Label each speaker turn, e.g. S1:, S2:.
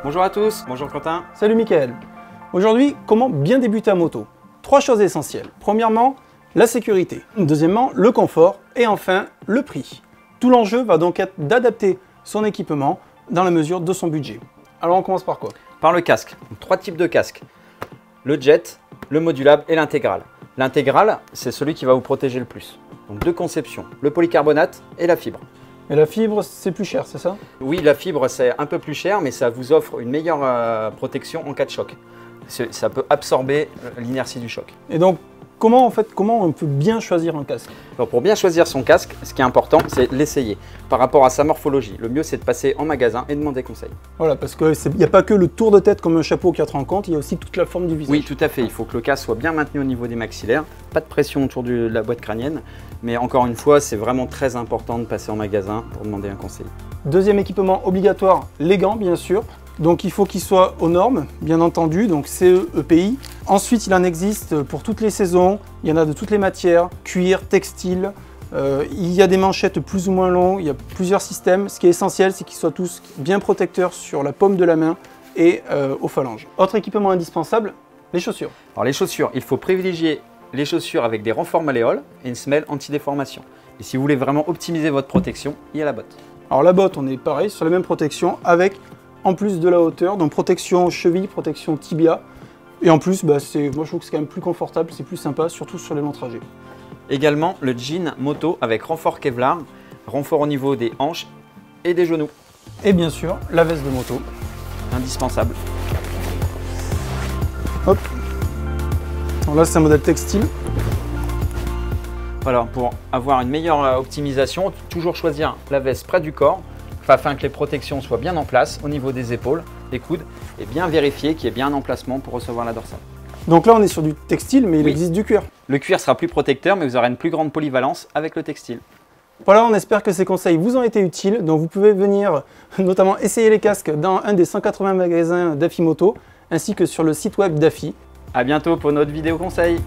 S1: Bonjour à tous, bonjour Quentin.
S2: Salut Mickaël. Aujourd'hui, comment bien débuter à moto? 3 choses essentielles. Premièrement, la sécurité. Deuxièmement, le confort. Et enfin, le prix. Tout l'enjeu va donc être d'adapter son équipement dans la mesure de son budget. Alors on commence par quoi?
S1: Par le casque. Donc, 3 types de casques. Le jet, le modulable et l'intégral. L'intégral, c'est celui qui va vous protéger le plus. Donc 2 conceptions, le polycarbonate et la fibre.
S2: Et la fibre, c'est plus cher, c'est ça?
S1: Oui, la fibre, c'est un peu plus cher, mais ça vous offre une meilleure protection en cas de choc. Ça peut absorber l'inertie du choc.
S2: Et donc, comment on peut bien choisir un casque?
S1: Alors, pour bien choisir son casque, ce qui est important, c'est l'essayer. Par rapport à sa morphologie, le mieux, c'est de passer en magasin et demander conseil.
S2: Voilà, parce qu'il n'y a pas que le tour de tête comme un chapeau qui entre en compte, il y a aussi toute la forme du visage.
S1: Oui, tout à fait. Il faut que le casque soit bien maintenu au niveau des maxillaires, pas de pression autour de la boîte crânienne. Mais encore une fois, c'est vraiment très important de passer en magasin pour demander un conseil.
S2: Deuxième équipement obligatoire, les gants, bien sûr. Donc il faut qu'ils soient aux normes, bien entendu, donc CE, EPI. Ensuite, il en existe pour toutes les saisons, il y en a de toutes les matières, cuir, textile. Il y a des manchettes plus ou moins longues, il y a plusieurs systèmes. Ce qui est essentiel, c'est qu'ils soient tous bien protecteurs sur la paume de la main et aux phalanges. Autre équipement indispensable, les chaussures.
S1: Alors les chaussures, il faut privilégier les chaussures avec des renforts malléoles et une semelle anti-déformation. Et si vous voulez vraiment optimiser votre protection, il y a la botte.
S2: Alors la botte, on est pareil, sur la même protection avec en plus de la hauteur, donc protection cheville, protection tibia. Et en plus, moi je trouve que c'est quand même plus confortable, c'est plus sympa, surtout sur les longs trajets.
S1: Également le jean moto avec renfort Kevlar, renfort au niveau des hanches et des genoux.
S2: Et bien sûr, la veste de moto.
S1: Indispensable.
S2: Hop. Alors là, c'est un modèle textile.
S1: Voilà, pour avoir une meilleure optimisation, toujours choisir la veste près du corps afin que les protections soient bien en place au niveau des épaules, des coudes et bien vérifier qu'il y ait bien un emplacement pour recevoir la dorsale.
S2: Donc là, on est sur du textile, mais il existe du cuir.
S1: Le cuir sera plus protecteur, mais vous aurez une plus grande polyvalence avec le textile.
S2: Voilà, on espère que ces conseils vous ont été utiles. Donc vous pouvez venir notamment essayer les casques dans un des 180 magasins d'Affi Moto, ainsi que sur le site web d'Affi.
S1: À bientôt pour notre vidéo conseil.